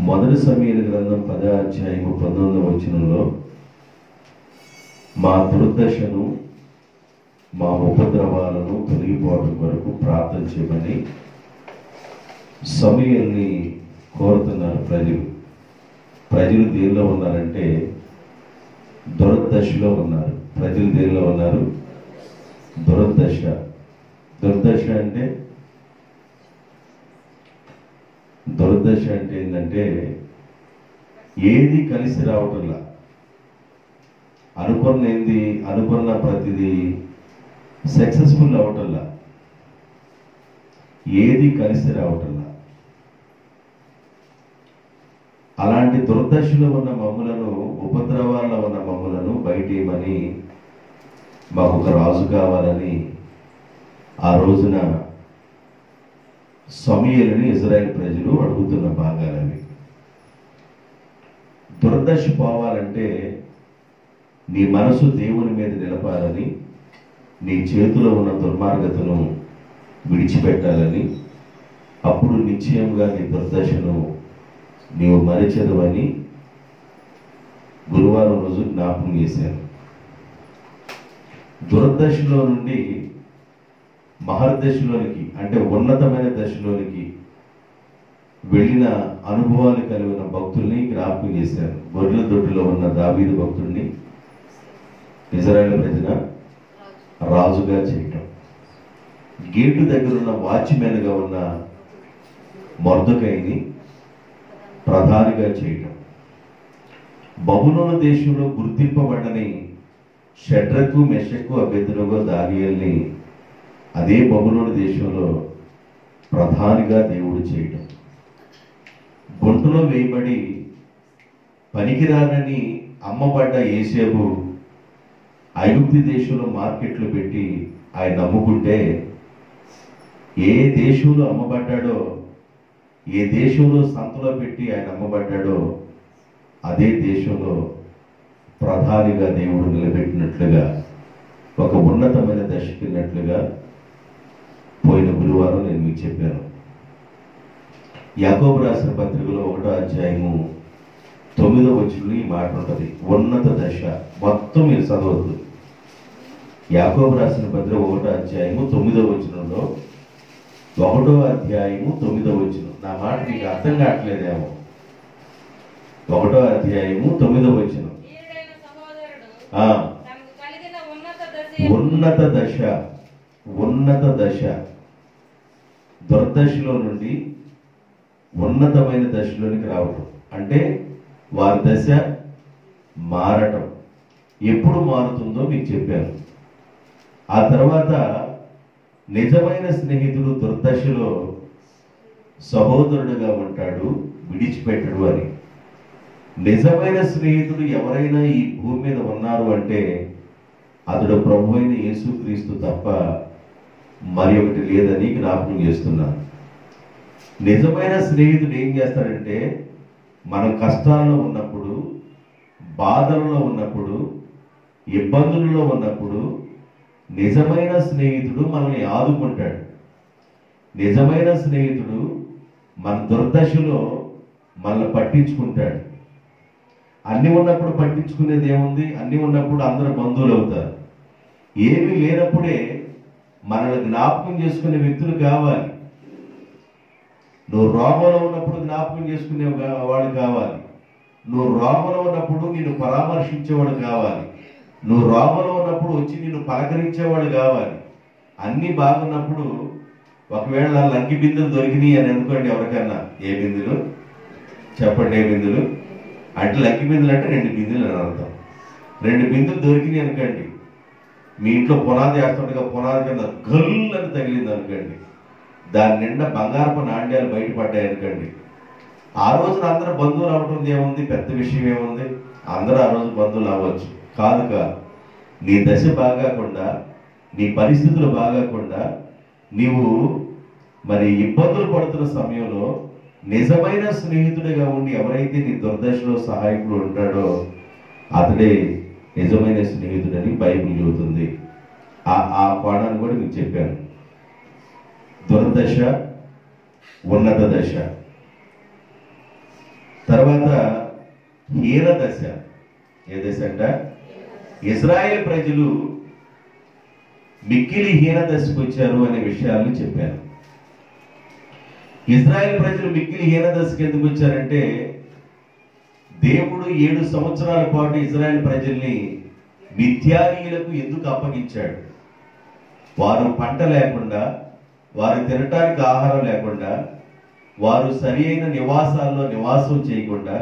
మొదటి సమూయేలు గ్రంథం 10వ అధ్యాయము 19వ వచనంలో మా దుర్దశను మా ఉపద్రవాలను తొలగిపోవడం కొరకు ప్రార్థన చేయమని సమూయేలుని కోరుతున్నారు ప్రజలు దేనిలో ఉన్నారంటే దుర్దశలో ఉన్నారు. ప్రజలు దేనిలో ఉన్నారు? దుర్దశ అంటే ఏంటంటే ఏది కలిసి రావటంలా, అనుకున్న ప్రతిదీ సక్సెస్ఫుల్ అవటంలా, ఏది కలిసి రావటంలా. అలాంటి దుర్దశలో ఉన్న మమ్ములను, ఉపద్రవాల్లో ఉన్న మమ్ములను బయటేయమని మాకు ఒక రాజు కావాలని ఆ రోజున సమూయేలుని ఇజ్రాయేల్ ప్రజలు అడుగుతున్న భాగాలవి. దుర్దశ పోవాలంటే నీ మనసు దేవుని మీద నిలపాలని, నీ చేతిలో ఉన్న దుర్మార్గతను విడిచిపెట్టాలని, అప్పుడు నిశ్చయంగా నీ దుర్దశను నీవు మరిచెదవని గురువారం రోజు జ్ఞాపకం చేశాను. దుర్దశలో నుండి మహర్దశలోనికి, అంటే ఉన్నతమైన దశలోనికి వెళ్ళిన అనుభవాలు కలిగిన భక్తుల్ని జ్ఞాపకం చేశారు. గొర్రెల దొడ్డిలో ఉన్న దావీదు భక్తుడిని ఇజ్రాయేల్ ప్రజల రాజుగా చేయటం, గేటు దగ్గర ఉన్న వాచ్మెన్గా ఉన్న మొర్దెకైని ప్రధానిగా చేయటం, బబులోను దేశంలో గుర్తింపబడని షడ్రకు, మెషకు, అబేద్నెగో, దానియేలుని అదే బబులోను దేశంలో ప్రధానిగా దేవుడు చేయటం, గుంటలో వేయబడి పనికిరానని అమ్మబడ్డ యేసేపు ఐగుప్తు దేశంలో మార్కెట్లు పెట్టి ఆయన నమ్ముకుంటే, ఏ దేశంలో అమ్మబడ్డాడో, ఏ దేశంలో సంతలో పెట్టి ఆయన అమ్మబడ్డాడో అదే దేశంలో ప్రధానిగా దేవుడు నిలబెట్టినట్లుగా, ఒక ఉన్నతమైన దశకెళ్ళినట్లుగా పోయిన గురువారం నేను మీకు చెప్పాను. యాకోబు రాసిన పత్రికలో 1వ అధ్యాయము 9వ వచనంలో ఈ మాట ఉంటుంది. ఉన్నత దశ మొత్తం మీరు చదవద్దు. యాకోబు రాసిన పత్రిక 1వ అధ్యాయము 9వ వచనంలో, 1వ అధ్యాయము 9వ వచనం. నా మాట మీకు అర్థం కావట్లేదేమో. 1వ అధ్యాయము 9వ వచనం. ఉన్నత దశ దుర్దశలో నుండి ఉన్నతమైన దశలోనికి రావటం అంటే వారి దశ మారటం. ఎప్పుడు మారుతుందో మీకు చెప్పాను. ఆ తర్వాత నిజమైన స్నేహితుడు దుర్దశలో సహోదరుడుగా ఉంటాడు, విడిచిపెట్టడు అని. నిజమైన స్నేహితుడు ఎవరైనా ఈ భూమి మీద ఉన్నారు అంటే అతడు ప్రభువైన యేసుక్రీస్తు తప్ప మరి ఒకటి లేదని జ్ఞాపకం చేస్తున్నాను. నిజమైన స్నేహితుడు ఏం చేస్తాడంటే, మనం కష్టాల్లో ఉన్నప్పుడు, బాధల్లో ఉన్నప్పుడు, ఇబ్బందులలో ఉన్నప్పుడు నిజమైన స్నేహితుడు మనల్ని ఆదుకుంటాడు. నిజమైన స్నేహితుడు మన దుర్దశలో మనల్ని పట్టించుకుంటాడు. అన్ని ఉన్నప్పుడు పట్టించుకునేది ఏముంది? అన్ని ఉన్నప్పుడు అందరూ బంధువులు అవుతారు. ఏమీ లేనప్పుడే మనల్ని జ్ఞాపకం చేసుకునే వ్యక్తులు కావాలి. నువ్వు రోగంలో ఉన్నప్పుడు జ్ఞాపకం చేసుకునే వాడు కావాలి. నువ్వు రోగంలో ఉన్నప్పుడు నిన్ను పరామర్శించేవాడు కావాలి. నువ్వు రోగంలో ఉన్నప్పుడు వచ్చి నిన్ను పలకరించేవాడు కావాలి. అన్నీ బాగున్నప్పుడు ఒకవేళ లంకి బిందులు దొరికినాయి అని అనుకోండి. ఎవరికన్నా ఏ బిందులు చెప్పండి? ఏ బిందులు అంటే లంకి బిందులు అంటే 2 బిందులు అని అర్థం. 2 బిందులు దొరికినాయి అనుకోండి. మీ ఇంట్లో పునాది వేస్తుండగా పునాది కింద గల్లు అని తగిలింది అనుకోండి. దాని నిండా బంగారపు నాణ్యాలు బయటపడ్డాయి అనుకోండి. ఆ రోజున అందరూ బంధువులు అవ్వటం ఏముంది? పెద్ద విషయం ఏముంది? అందరూ ఆ రోజు బంధువులు అవ్వచ్చు. కాదు. నీ దశ బాగాకుండా, నీ పరిస్థితులు బాగాకుండా, నీవు మరి ఇబ్బందులు పడుతున్న సమయంలో నిజమైన స్నేహితుడిగా ఉండి ఎవరైతే నీ దుర్దశలో సహాయకుడు ఉంటాడో అతడే నిజమైన స్నేహితుడని బైబిల్ చెబుతుంది. ఆ కోణాన్ని కూడా మీకు చెప్పాను. దుర్దశ, ఉన్నత దశ. తర్వాత హీన దశ. ఏ దశ అంట? ఇజ్రాయేల్ ప్రజలు మిక్కిలి హీన దశకు వచ్చారు అనే విషయాన్ని చెప్పారు. ఇజ్రాయేల్ ప్రజలు మిక్కిలి హీన దశకు ఎందుకు వచ్చారంటే, దేవుడు 7 సంవత్సరాల పాటు ఇజ్రాయేల్ ప్రజల్ని మిథ్యానీయులకు ఎందుకు అప్పగించాడు? వారు పంట లేకుండా, వారు తినటానికి ఆహారం లేకుండా, వారు సరి అయిన నివాసాల్లో నివాసం చేయకుండా,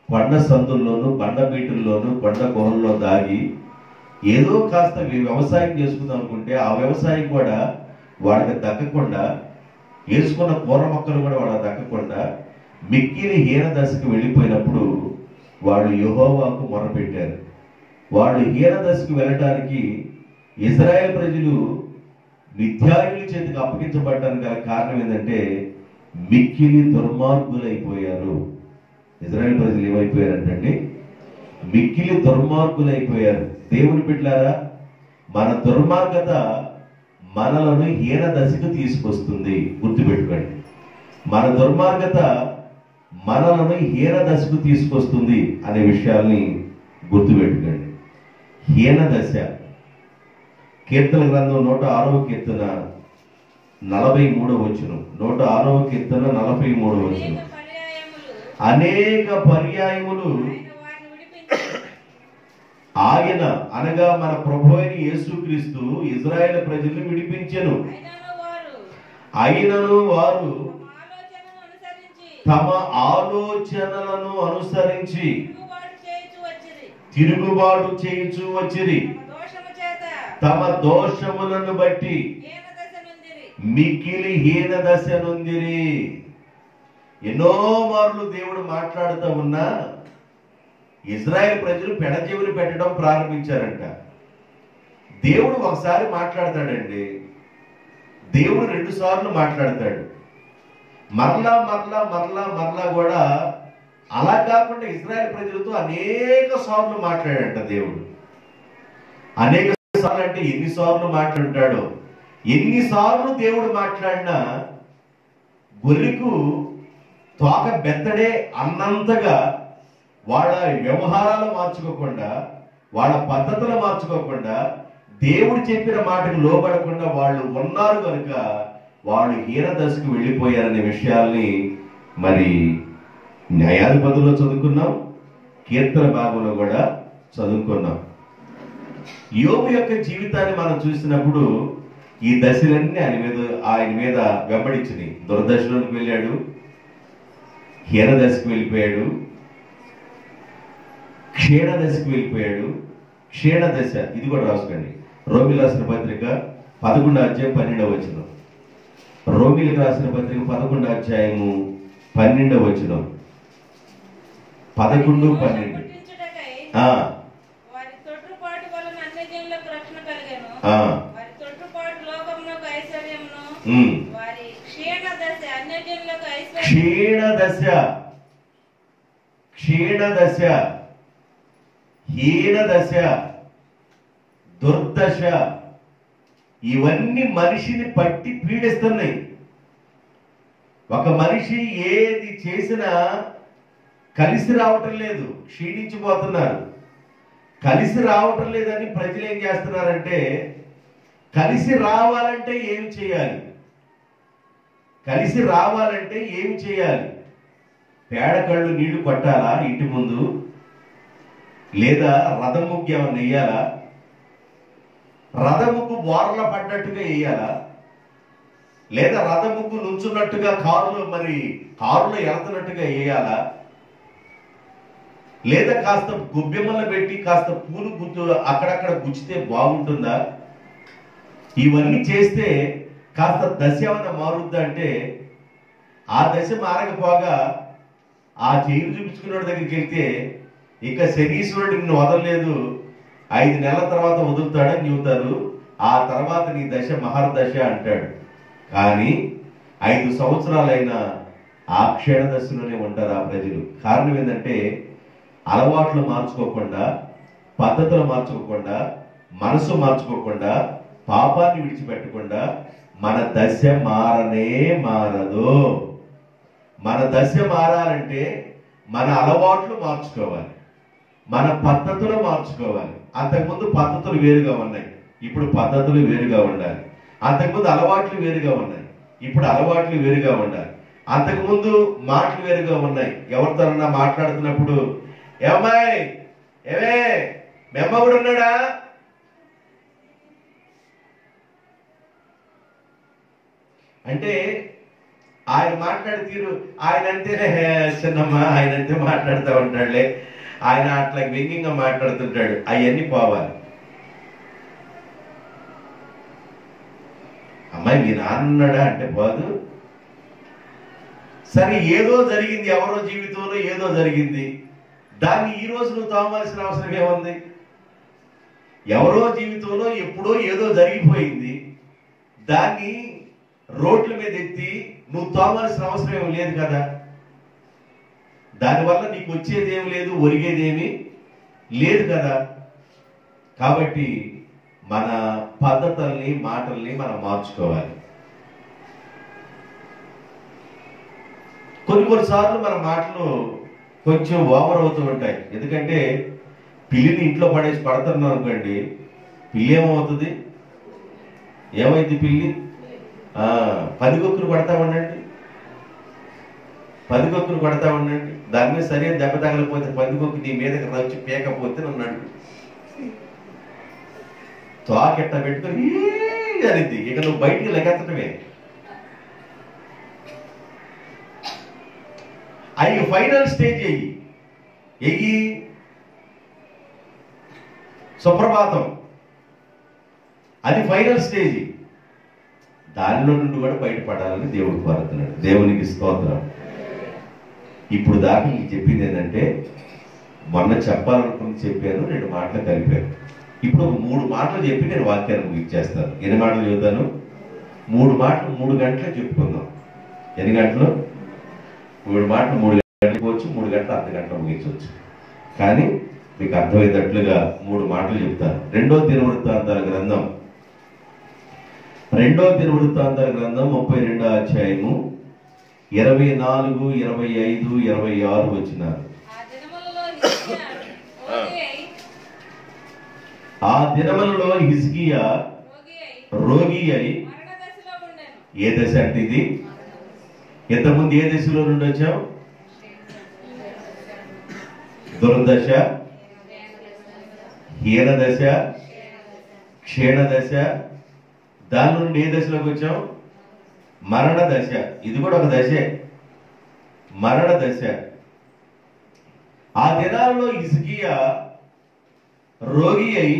కొండ సందుల్లోనూ బండబీటుల్లోనూ కొండ గుహల్లో దాగి ఏదో కాస్త వ్యవసాయం చేసుకుందాం అనుకుంటే ఆ వ్యవసాయం కూడా వాడికి దక్కకుండా, వేసుకున్న కూర మొక్కలు కూడా వాళ్ళకి దక్కకుండా మిక్కిలి హీన దశకు వెళ్ళిపోయినప్పుడు వాళ్ళు యెహోవాకు మొరపెట్టారు. వాళ్ళు హీన దశకు వెళ్ళటానికి ఇజ్రాయేల్ ప్రజలు మిథ్యానీయుల చేతికి అప్పగించబడటానికి గల కారణం ఏంటంటే మిక్కిలి దుర్మార్గులైపోయారు. ఇజ్రాయేల్ ప్రజలు ఏమైపోయారంటండి? మిక్కిలి దుర్మార్గులైపోయారు. దేవుని బిడ్డలారా, మన దుర్మార్గత మనలను హీన దశకు తీసుకొస్తుంది. గుర్తుపెట్టుకోండి, మన దుర్మార్గత మనలను హీన దశకు తీసుకొస్తుంది అనే విషయాల్ని గుర్తుపెట్టుకోండి. హీన దశ. కీర్తన గ్రంథం 106వ కీర్తన 43వ వచనం. 106వ కీర్తన 43వ వచనం. అనేక పర్యాయములు ఆయన అనగా మన ప్రభు అయిన యేసుక్రీస్తు ఇజ్రాయేల్ ప్రజలను విడిపించెను. అయినను వారు తమ ఆలోచనలను అనుసరించి తిరుగుబాటు చేయుచు వచ్చిరి. తమ దోషములను బట్టి మిక్కిలి హీన దశ నొందిరి. ఎన్నో మార్లు దేవుడు మాట్లాడుతూ ఉన్నా ఇజ్రాయేల్ ప్రజలు పెడచెవిని పెట్టడం ప్రారంభించారంట. దేవుడు ఒకసారి మాట్లాడతాడండి, దేవుడు 2 సార్లు మాట్లాడతాడు. మరలా మరలా మరలా మరలా కూడా అలా కాకుండా ఇజ్రాయేల్ ప్రజలతో అనేక సార్లు మాట్లాడంట దేవుడు. అనేక సార్లు అంటే ఎన్నిసార్లు మాట్లాడుతాడో, ఎన్నిసార్లు దేవుడు మాట్లాడినా గొర్రెకు తోక బెత్తడే అన్నంతగా వాళ్ళ వ్యవహారాలు మార్చుకోకుండా, వాళ్ళ పద్ధతులు మార్చుకోకుండా, దేవుడు చెప్పిన మాటకు లోబడకుండా వాళ్ళు ఉన్నారు కనుక వాళ్ళు హీన దశకు వెళ్ళిపోయారనే విషయాల్ని మరి న్యాయాధిపతిలో చదువుకున్నాం, కీర్తన భాగంలో కూడా చదువుకున్నాం. యోబు యొక్క జీవితాన్ని మనం చూసినప్పుడు ఈ దశలన్నీ ఆయన మీద వెంబడించినాయి. దురదశలోకి వెళ్ళాడు, హీన దశకు వెళ్ళిపోయాడు, క్షీణ దశకు వెళ్ళిపోయాడు. క్షీణ దశ ఇది కూడా రాసుకోండి. రోమిలకు రాసిన పత్రిక 11వ అధ్యాయం 12వ వచనం. రోమిలకు రాసిన పత్రిక 11వ అధ్యాయము 12వ వచనం. 11, 12. క్షీణ దశ, హీన దశ, దుర్దశ ఇవన్నీ మనిషిని పట్టి పీడిస్తున్నాయి. ఒక మనిషి ఏది చేసినా కలిసి రావటం లేదు, క్షీణించిపోతున్నారు. కలిసి రావటం లేదని ప్రజలు ఏం చేస్తున్నారంటే, కలిసి రావాలంటే ఏమి చేయాలి? కలిసి రావాలంటే ఏమి చేయాలి? పేడ కళ్ళు నీళ్లు పట్టాలా ఇంటి ముందు? లేదా రథం ముగ్గు ఏమన్నా వేయాలా? రథం ముగ్గు బోర్ల పడ్డట్టుగా వేయాలా? లేదా రథం ముగ్గు నుంచున్నట్టుగా కారులో వెళ్తున్నట్టుగా వేయాలా? లేదా కాస్త గొబ్బెమ్మలు పెట్టి కాస్త పూలు అక్కడక్కడ గుచ్చితే బాగుంటుందా? ఇవన్నీ చేస్తే కాస్త దశ ఏమైనా మారుద్దా అంటే, ఆ దశ మారకపోగా ఆ చేయి చూపించుకున్న దగ్గరికి వెళ్తే ఇక శనీశ్వరుడు నిన్ను వదలలేదు, 5 నెలల తర్వాత వదులుతాడని చెబుతారు. ఆ తర్వాత నీ దశ మహర్దశ అంటాడు. కానీ 5 సంవత్సరాలైనా ఆ క్షీణ దశలోనే ఉంటారు ఆ ప్రజలు. కారణం ఏంటంటే అలవాట్లు మార్చుకోకుండా, పద్ధతులు మార్చుకోకుండా, మనసు మార్చుకోకుండా, పాపాన్ని విడిచిపెట్టకుండా మన దశ మారనే మారదు. మన దశ మారాలంటే మన అలవాట్లు మార్చుకోవాలి, మన పద్ధతులు మార్చుకోవాలి. అంతకుముందు పద్ధతులు వేరుగా ఉన్నాయి, ఇప్పుడు పద్ధతులు వేరుగా ఉండాలి. అంతకుముందు అలవాట్లు వేరుగా ఉన్నాయి, ఇప్పుడు అలవాట్లు వేరుగా ఉండాలి. అంతకుముందు మాటలు వేరుగా ఉన్నాయి. ఎవరితోనన్నా మాట్లాడుతున్నప్పుడు ఏమాయ్ ఏమే మెమ్మ కూడా ఉన్నాడా అంటే ఆయన మాట్లాడే తీరు, ఆయన అంటేనే చిన్నమ్మ, ఆయన అంతే మాట్లాడుతూ ఉంటాడులే, ఆయన అట్లా వ్యంగ్యంగా మాట్లాడుతుంటాడు. అవన్నీ పోవాలి. అమ్మాయి మీ నాన్న ఉన్నాడా అంటే పోదు. సరే ఏదో జరిగింది, ఎవరో జీవితంలో ఏదో జరిగింది, దాన్ని ఈ రోజు నువ్వు తోమాల్సిన అవసరం ఏముంది? ఎవరో జీవితంలో ఎప్పుడో ఏదో జరిగిపోయింది, దాన్ని రోడ్ల మీద ఎత్తి నువ్వు తోమాల్సిన అవసరం ఏమి లేదు కదా. దానివల్ల నీకు వచ్చేదేమి లేదు, ఒరిగేదేమి లేదు కదా. కాబట్టి మన పద్ధతుల్ని మాటల్ని మనం మార్చుకోవాలి. కొన్నిసార్లు మన మాటలు కొంచెం ఓవర్ అవుతూ ఉంటాయి. ఎందుకంటే పిల్లిని ఇంట్లో పడేసి పడుతున్నాం అనుకోండి, పిల్లి ఏమవుతుంది? ఏమైంది పిల్లి? పందికొక్కును పడతా ఉండండి, పందికొక్కును పడతా ఉండండి. దాని మీద సరైన దెబ్బ తగలిపోతే పందికొక్కు నీ మీదకి వచ్చి పేకపోతే నన్ను తోకెట్ట పెట్టుకొని అనిద్ది. ఇక నువ్వు బయటికి లెగెత్తటమే. అవి ఫైనల్ స్టేజ్ ఎయ్యి సుప్రభాతం, అది ఫైనల్ స్టేజ్. దానిలో నుండి కూడా బయటపడాలని దేవుడు కోరుతున్నాడు. దేవునికి స్తోత్రం. ఇప్పుడు దాకా నీకు చెప్పింది ఏంటంటే, మొన్న చెప్పాలనుకుని చెప్పాను, 2 మాటలు కలిపాను. ఇప్పుడు 3 మాటలు చెప్పి నేను వాక్యాన్ని ముగించేస్తాను. ఎన్ని మాటలు చెబుతాను? 3 మాటలు 3 గంటలు చెప్పుకుందాం. ఎన్ని గంటలు? 3 మాటలు 3 గంటలు పోవచ్చు, 3 గంటలు అర్ధగంటలు ముగించవచ్చు. కానీ మీకు అర్థమయ్యేటట్లుగా 3 మాటలు చెప్తాను. 2వ దినవృత్తాంతాల గ్రంథం 32వ అధ్యాయము 24, 25, 26 వచనాలు. ఆ దినములలో హిజ్కియా రోగి అయి, ఏ దశ అంటే ఇది? ఇంతకుముందు ఏ దశలో నుండి వచ్చాం? దుర్దశ, హీన దశ, క్షీణ దశ. దాని నుండి ఏ దశలోకి వచ్చాం? మరణ దశ. ఇది కూడా ఒక దశే, మరణ దశ. ఆ దినాల్లో హిజ్కియా రోగి అయి